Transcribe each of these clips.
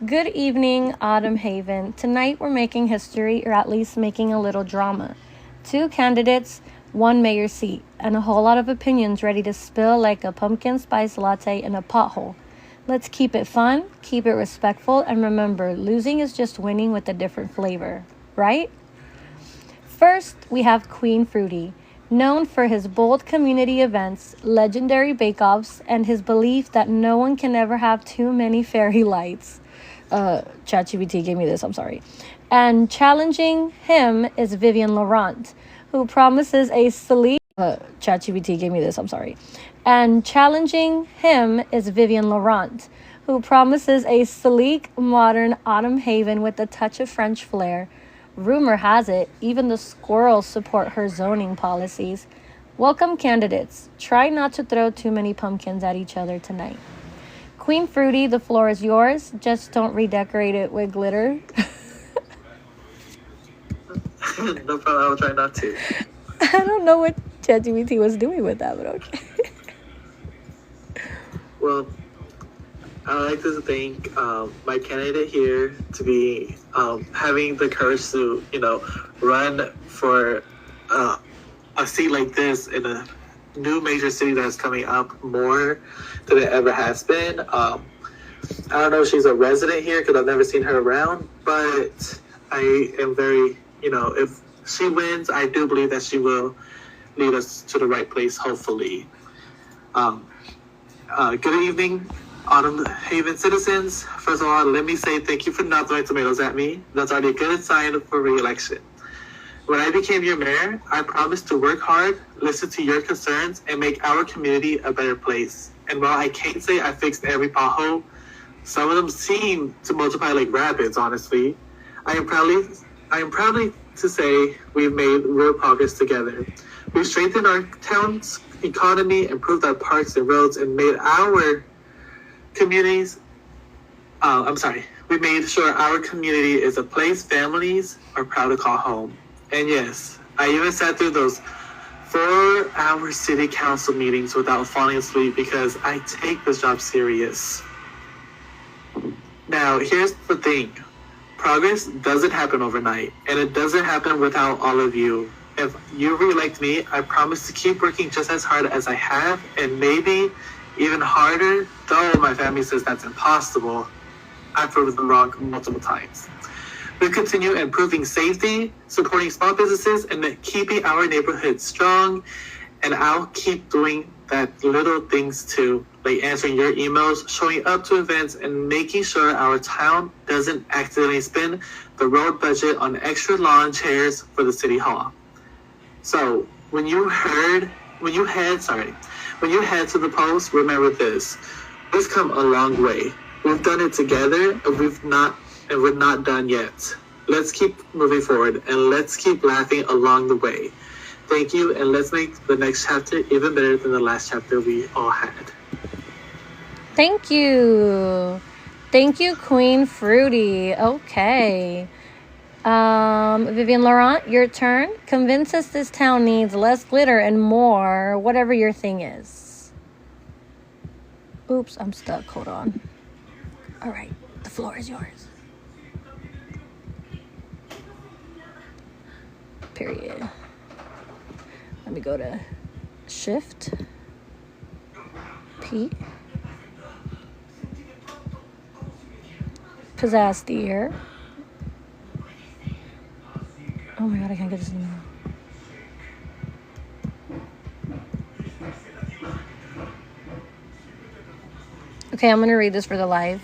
Good evening, Autumn Haven. Tonight we're making history, or at least making a little drama. 2 candidates, 1 mayor seat, and a whole lot of opinions ready to spill like a pumpkin spice latte in a pothole. Let's keep it fun, keep it respectful, and remember, losing is just winning with a different flavor, right? First, we have Queen Fruity, known for his bold community events, legendary bake-offs, and his belief that no one can ever have too many fairy lights. ChatGPT gave me this, I'm sorry. And challenging him is Vivian Laurent, who promises a sleek... ChatGPT gave me this, I'm sorry. And challenging him is Vivian Laurent, who promises a sleek, modern Autumn Haven with a touch of French flair. Rumor has it, even the squirrels support her zoning policies. Welcome, candidates. Try not to throw too many pumpkins at each other tonight. Queen Fruity, the floor is yours. Just don't redecorate it with glitter. No problem, I will try not to. I don't know what ChatGPT was doing with that, but okay. Well, I like to thank my candidate here to be having the courage to, run for a seat like this in a new major city that's coming up more than it ever has been. I don't know if she's a resident here because I've never seen her around, but I am very, if she wins, I do believe that she will lead us to the right place, hopefully. Good evening, Autumn Haven citizens. First of all, let me say thank you for not throwing tomatoes at me. That's already a good sign for re-election. When I became your mayor, I promised to work hard, listen to your concerns, and make our community a better place. And while I can't say I fixed every pothole, some of them seem to multiply like rabbits, honestly. I am proudly to say we've made real progress together. We've strengthened our town's economy, improved our parks and roads, and made our communities, we made sure our community is a place families are proud to call home. And yes, I even sat through those 4-hour city council meetings without falling asleep because I take this job serious. Now, here's the thing. Progress doesn't happen overnight, and it doesn't happen without all of you. If you re-elect me, I promise to keep working just as hard as I have, and maybe even harder, though my family says that's impossible. I've proven them wrong multiple times. We continue improving safety, supporting small businesses, and keeping our neighborhood strong. And I'll keep doing that little things too, like answering your emails, showing up to events, and making sure our town doesn't accidentally spend the road budget on extra lawn chairs for the city hall. So when you head to the polls, remember this. We've come a long way. We've done it together, and we're not done yet. Let's keep moving forward, and let's keep laughing along the way. Thank you, and let's make the next chapter even better than the last chapter we all had. Thank you. Thank you, Queen Fruity. Okay. Vivian Laurent, your turn. Convince us this town needs less glitter and more, whatever your thing is. Oops, I'm stuck. Hold on. All right, the floor is yours. Period. Let me go to Shift P. Pizzazz here. Oh my god, I can't get this email. Okay, I'm gonna read this for the live.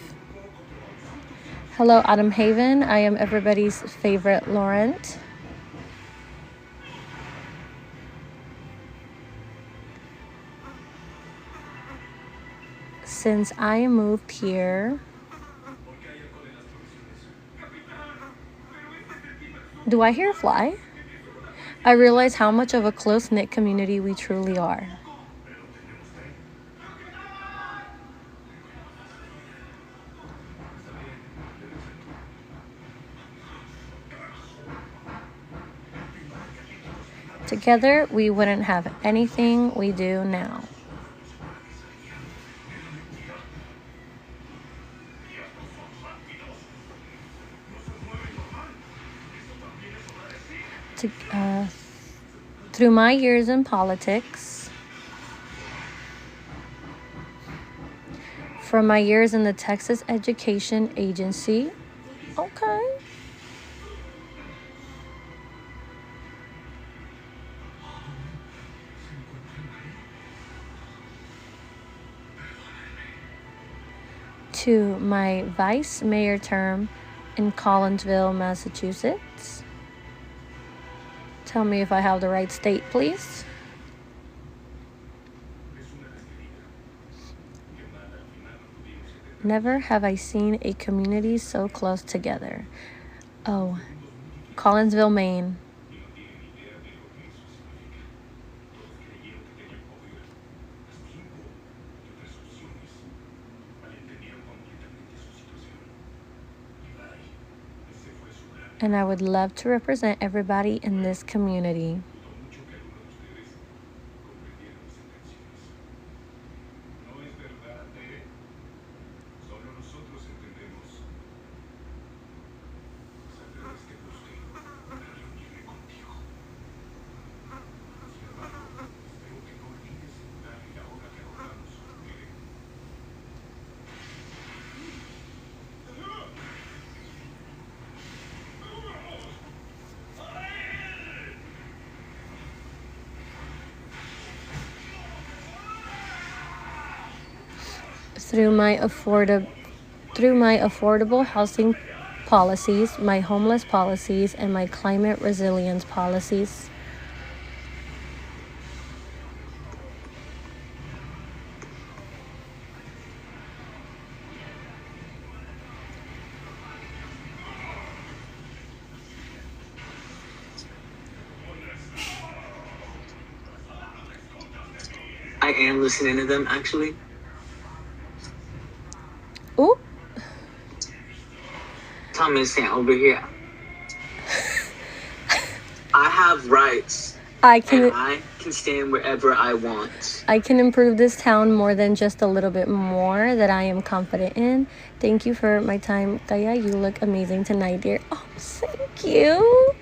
Hello, Autumn Haven. I am everybody's favorite Laurent. Since I moved here, do I hear a fly? I realize how much of a close-knit community we truly are. Together, we wouldn't have anything we do now. through my years in politics, from my years in the Texas Education Agency. Okay. To my vice mayor term in Collinsville, Massachusetts. Tell me if I have the right state, please. Never have I seen a community so close together. Oh, Collinsville, Maine. And I would love to represent everybody in this community. Through my affordable housing policies, my homeless policies, and my climate resilience policies. I am listening to them, actually. Ooh. Thomas over here. I have rights. I can stand wherever I want. I can improve this town more than just a little bit more that I am confident in. Thank you for my time, Kaya. You look amazing tonight, dear. Oh, thank you.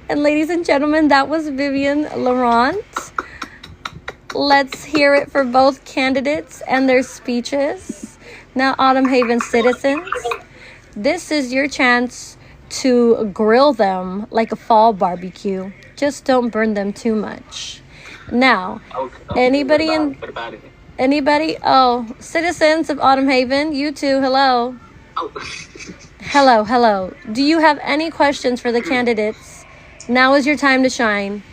And ladies and gentlemen, that was Vivian Laurent. Let's hear it for both candidates and their speeches. Now, Autumn Haven citizens, this is your chance to grill them like a fall barbecue. Just don't burn them too much. Now, anybody citizens of Autumn Haven, you too, hello. Oh. Hello. Do you have any questions for the candidates? Now is your time to shine.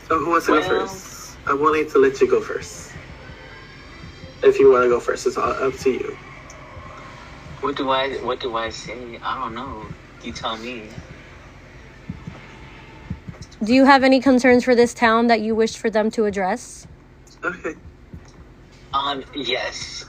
So who wants to go first? I'm willing to let you go first. If you want to go first, it's all up to you. What do I say? I don't know. You tell me. Do you have any concerns for this town that you wish for them to address? Okay. Yes.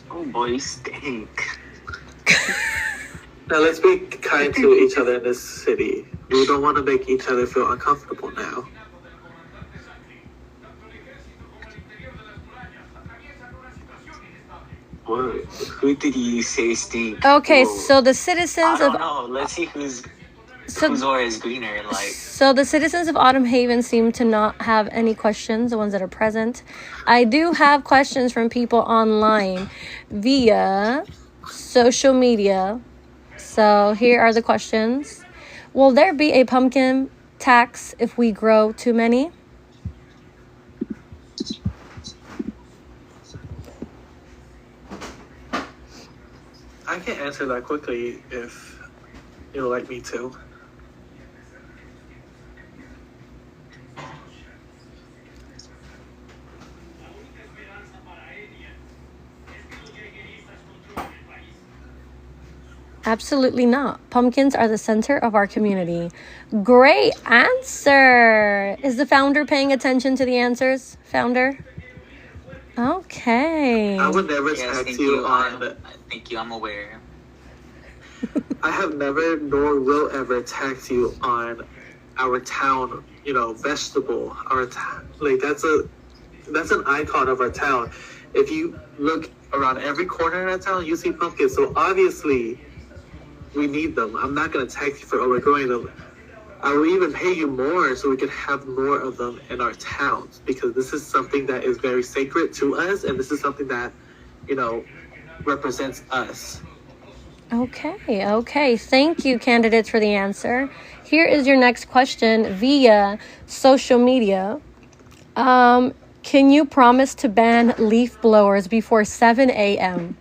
Oh boy, you stink. Now let's be kind to each other in this city. We don't want to make each other feel uncomfortable now. What? Who did you say stink? Okay, Whoa. so the citizens of... No, let's see whose aura is greener. So the citizens of Autumn Haven seem to not have any questions, the ones that are present. I do have questions from people online via social media. So here are the questions. Will there be a pumpkin tax if we grow too many? I can answer that quickly if you'd like me to. Absolutely not. Pumpkins are the center of our community. Great answer. Is the founder paying attention to the answers? Founder? Okay. I would never tax you on... Thank you, I'm aware. I have never nor will ever tax you on our town, vegetable. Like that's an icon of our town. If you look around every corner in our town, you see pumpkins. So obviously, we need them. I'm not gonna tax you for overgrowing them. I will even pay you more so we can have more of them in our towns, because this is something that is very sacred to us, and this is something that, represents us. Okay. Thank you, candidates, for the answer. Here is your next question via social media. Can you promise to ban leaf blowers before 7 a.m.?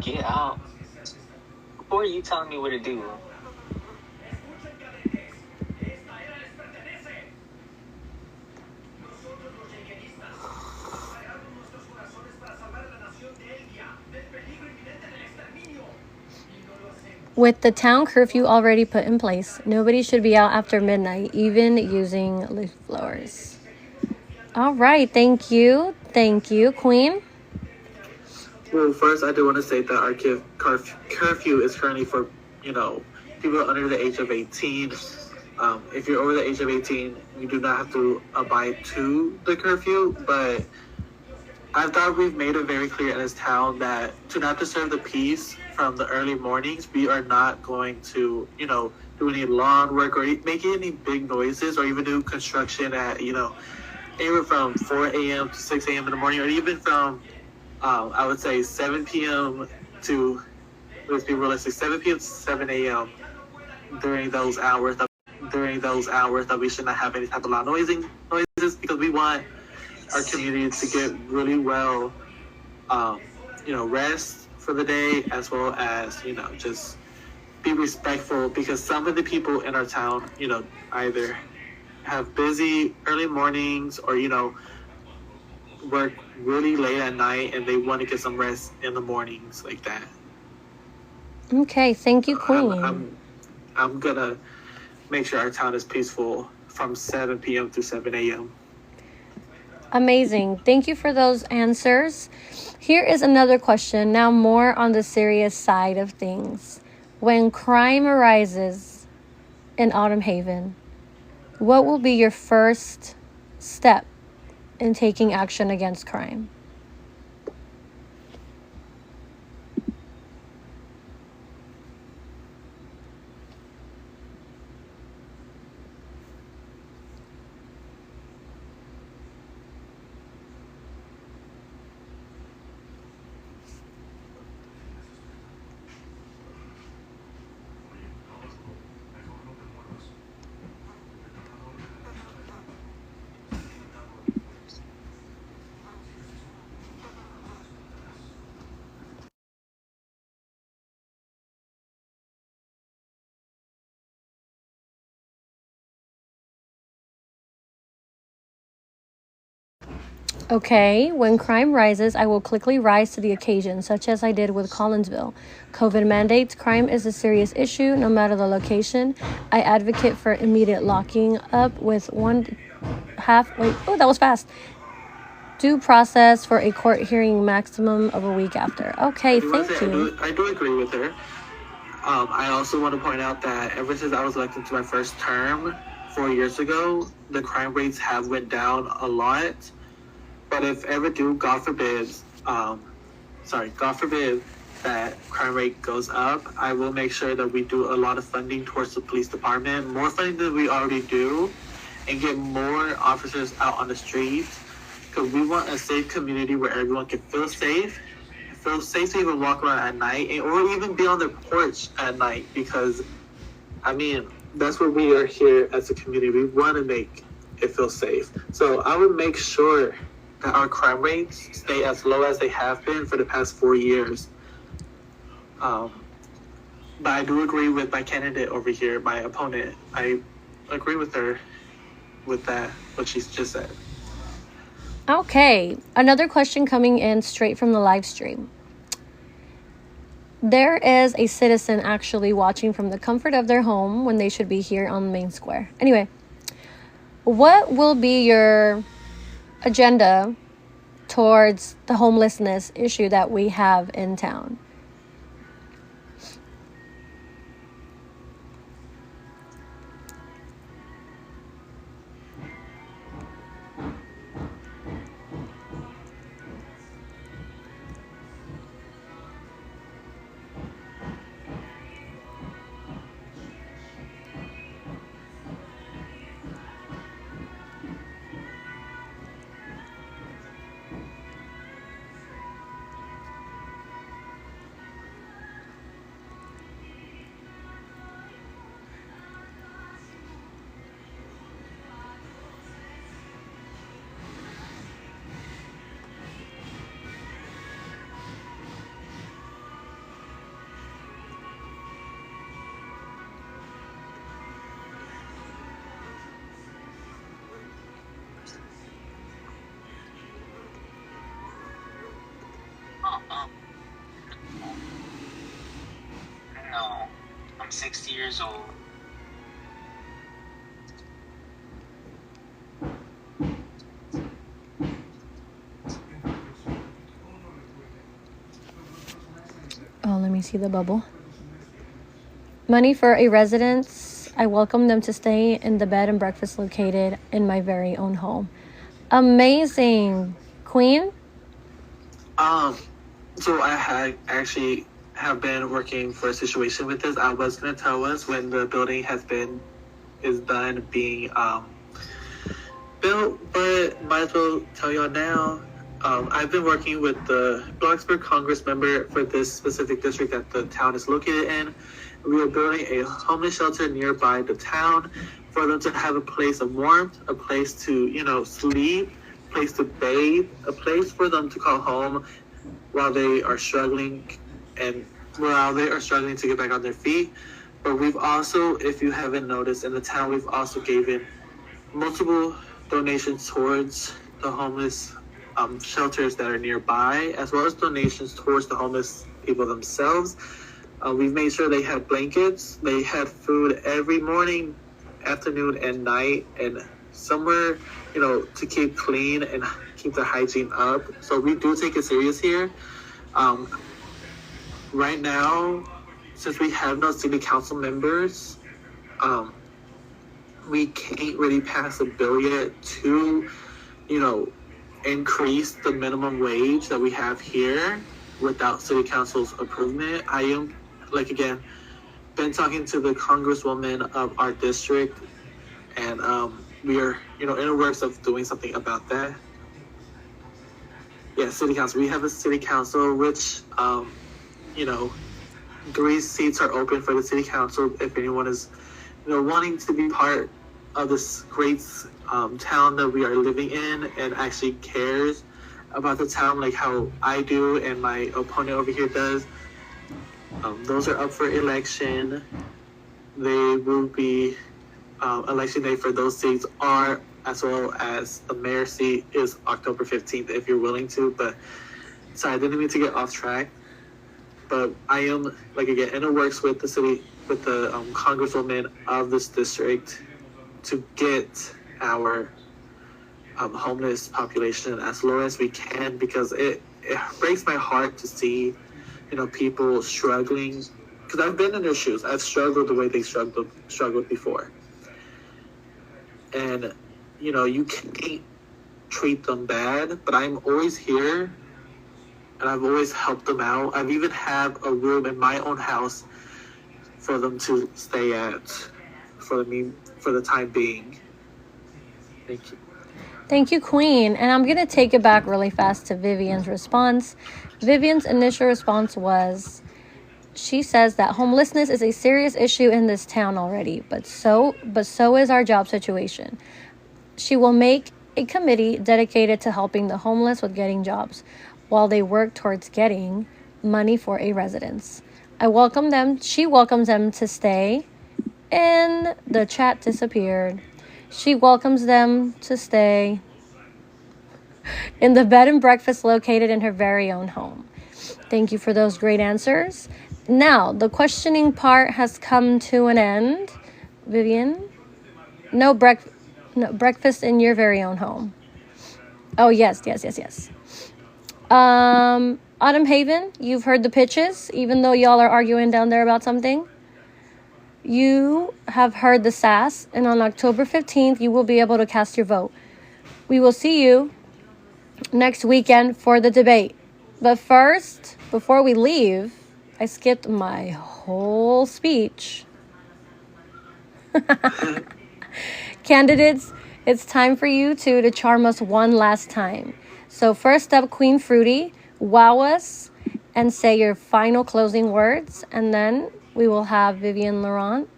Get out. Who are you telling me what to do? With the town curfew already put in place, nobody should be out after midnight, even using leaf blowers. All right, thank you. Queen? Well, first, I do want to say that our curfew is currently for, people under the age of 18. If you're over the age of 18, you do not have to abide to the curfew, but I thought we've made it very clear in this town that to not disturb the peace from the early mornings, we are not going to, do any lawn work or make any big noises or even do construction at, anywhere from 4 a.m. to 6 a.m. in the morning, or even from, I would say 7 p.m. to, let's be realistic, 7 p.m. to 7 a.m. during those hours that we should not have any type of loud noises, because we want our community to get really well, rest for the day, as well as, just be respectful, because some of the people in our town, either have busy early mornings or, work really late at night and they want to get some rest in the mornings like that. Okay, thank you, Queen. I'm gonna make sure our town is peaceful from 7 p.m. to 7 a.m. Amazing. Thank you for those answers. Here is another question, now more on the serious side of things. When crime arises in Autumn Haven, what will be your first step in taking action against crime? Okay, when crime rises, I will quickly rise to the occasion, such as I did with Collinsville. COVID mandates, crime is a serious issue, no matter the location. I advocate for immediate locking up with due process for a court hearing maximum of a week after. Okay, thank you. I do agree with her. I also want to point out that ever since I was elected to my first term 4 years ago, the crime rates have went down a lot. But if ever God forbid that crime rate goes up, I will make sure that we do a lot of funding towards the police department, more funding than we already do, and get more officers out on the streets, because we want a safe community where everyone can feel safe to even walk around at night, or even be on their porch at night, because, that's what we are here as a community. We want to make it feel safe. So I would make sure that our crime rates stay as low as they have been for the past 4 years. But I do agree with my candidate over here, my opponent. I agree with her with that, what she's just said. Okay, another question coming in straight from the live stream. There is a citizen actually watching from the comfort of their home when they should be here on the main square. Anyway, what will be your agenda towards the homelessness issue that we have in town. No, I'm 60 years old. Oh, let me see the bubble. Money for a residence. I welcome them to stay in the bed and breakfast located in my very own home. Amazing. Queen? So I actually have been working for a situation with this. I was going to tell us when the building is done being built, but might as well tell y'all now. I've been working with the Bloxburg Congress member for this specific district that the town is located in. We are building a homeless shelter nearby the town for them to have a place of warmth, a place to, sleep, a place to bathe, a place for them to call home while they are struggling to get back on their feet. But we've also, if you haven't noticed, in the town, we've also given multiple donations towards the homeless shelters that are nearby, as well as donations towards the homeless people themselves. We've made sure they had blankets, they had food every morning, afternoon, and night, and somewhere, to keep clean and keep the hygiene up. So we do take it serious here. Right now, since we have no city council members, we can't really pass a bill yet to, increase the minimum wage that we have here without city council's approval. I am, been talking to the congresswoman of our district, and we are, in the works of doing something about that. Yeah, city council. We have a city council, which, 3 seats are open for the city council if anyone is, wanting to be part of this great town that we are living in and actually cares about the town like how I do and my opponent over here does. Those are up for election. They will be election day for those seats are, as well as the mayor seat is October 15th if you're willing to. But sorry, I didn't mean to get off track. But I am, in the works with the congresswoman of this district to get our homeless population as low as we can, because it breaks my heart to see, people struggling. Because I've been in their shoes. I've struggled the way they struggled before. And, you can't treat them bad, but I'm always here. And I've always helped them out. I've even have a room in my own house for them to stay at for the time being. Thank you. Thank you, Queen. And I'm going to take it back really fast to Vivian's response. Vivian's initial response was, she says that homelessness is a serious issue in this town already, but so is our job situation. She will make a committee dedicated to helping the homeless with getting jobs while they work towards getting money for a residence. She welcomes them to stay, and the chat disappeared. She welcomes them to stay in the bed and breakfast located in her very own home. Thank you for those great answers. Now, the questioning part has come to an end. Vivian? No breakfast in your very own home. Oh, yes. Autumn Haven, you've heard the pitches, even though y'all are arguing down there about something. You have heard the sass, and on October 15th, you will be able to cast your vote. We will see you next weekend for the debate. But first, before we leave, I skipped my whole speech. Candidates, it's time for you two to charm us one last time. So first up, Queen Fruity, wow us and say your final closing words, and then we will have Vivian Laurent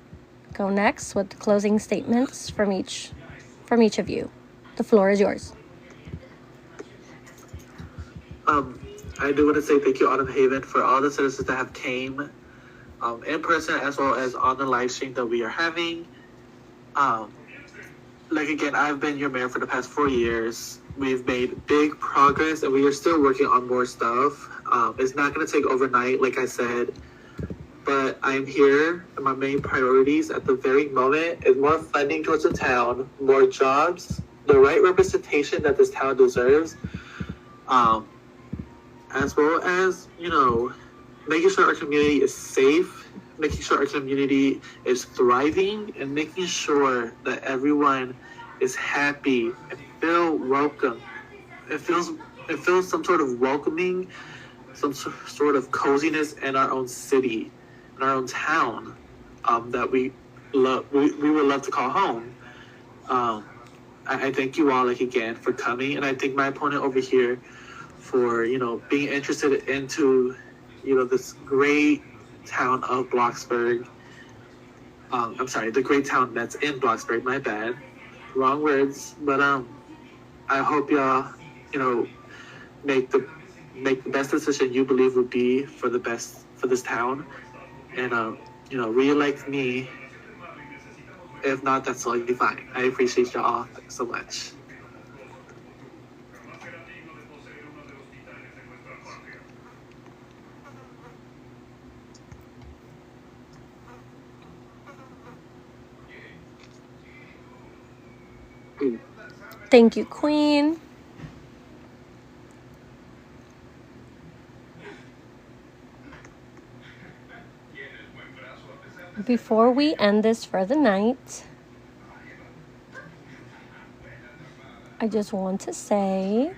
go next with the closing statements from each of you. The floor is yours. I do want to say thank you, Autumn Haven, for all the citizens that have came in person as well as on the live stream that we are having. Again, I've been your mayor for the past 4 years. We've made big progress, and we are still working on more stuff. It's not going to take overnight, like I said, but I'm here, and my main priorities at the very moment is more funding towards the town, more jobs, the right representation that this town deserves, as well as, making sure our community is safe, making sure our community is thriving, and making sure that everyone is happy and feel welcome. It feels some sort of welcoming, some sort of coziness in our own city, in our own town, that we would love to call home. I thank you all again for coming, and I thank my opponent over here for being interested into this great town of Bloxburg. I'm sorry, the great town that's in Bloxburg. My bad, wrong words. But I hope y'all make the best decision you believe would be for the best for this town, and re-elect me. If not, that's totally fine. I appreciate y'all so much. Thank you, Queen. Before we end this for the night, I just want to say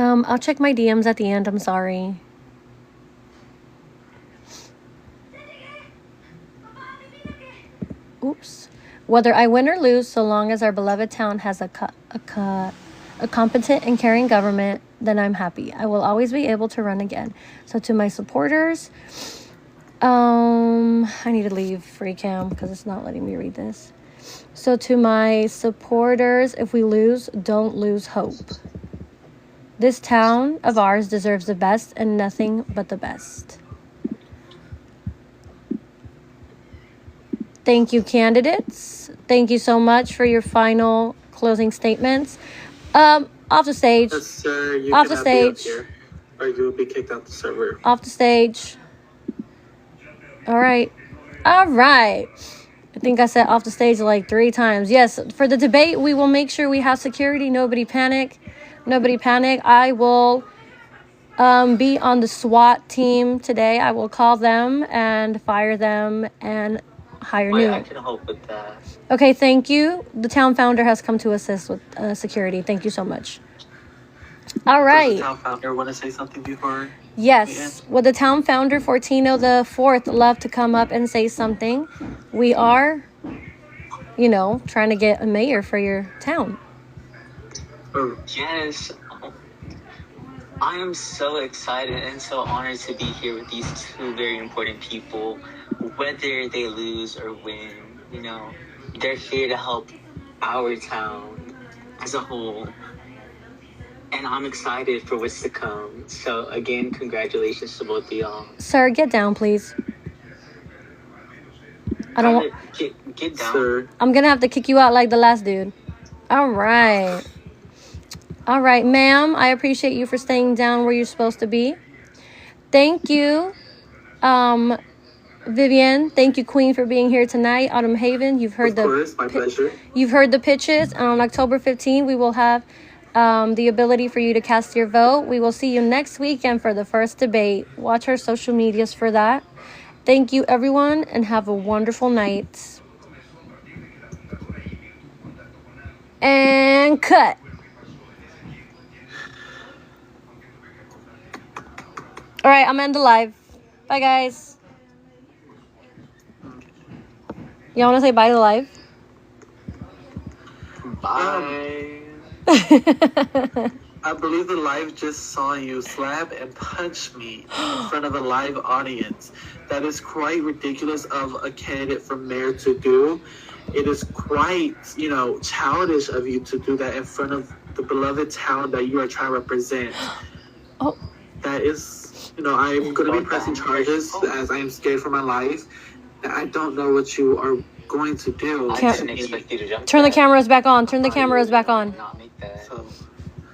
I'll check my DMs at the end. I'm sorry. Oops. Whether I win or lose, so long as our beloved town has a competent and caring government, then I'm happy. I will always be able to run again. So to my supporters, I need to leave free cam because it's not letting me read this. So to my supporters, if we lose, don't lose hope. This town of ours deserves the best and nothing but the best. Thank you, candidates. Thank you so much for your final closing statements. Off the stage. Yes, sir. You off the cannot stage. Be up here, or you will be kicked out the server. Off the stage. All right. I think I said off the stage like 3 times. Yes, for the debate, we will make sure we have security. Nobody panic. I will be on the SWAT team today. I will call them and fire them and hire new. I can help with that. Okay, thank you. The town founder has come to assist with security. Thank you so much. All right. Does the town founder want to say something before? Yes. Would the town founder, Fortino the Fourth, love to come up and say something? We are, trying to get a mayor for your town. Yes. I am so excited and so honored to be here with these 2 very important people, whether they lose or win. they're here to help our town as a whole. And I'm excited for what's to come. So again, congratulations to both of y'all. Sir, get down, please. I don't want... Get down. Sir. I'm gonna have to kick you out like the last dude. All right. All right, ma'am. I appreciate you for staying down where you're supposed to be. Thank you, Vivian. Thank you, Queen, for being here tonight. Autumn Haven, you've heard Of course, my pleasure. You've heard the pitches. On October 15th, we will have the ability for you to cast your vote. We will see you next weekend for the first debate. Watch our social medias for that. Thank you, everyone, and have a wonderful night. And cut. All right, I'm ending the live. Bye, guys. Y'all want to say bye to the live? Bye. I believe the live just saw you slap and punch me in front of a live audience. That is quite ridiculous of a candidate for mayor to do. It is quite, childish of you to do that in front of the beloved town that you are trying to represent. Oh. That is, I'm going to be pressing charges as I am scared for my life. I don't know what you are going to do. I didn't expect you to jump. Turn the cameras back on. Turn the cameras back on.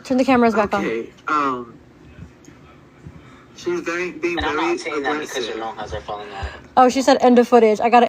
Turn the cameras back on. Okay, she's being And I'm very not saying that because aggressive. your long has are falling out. Oh, she said end of footage. I got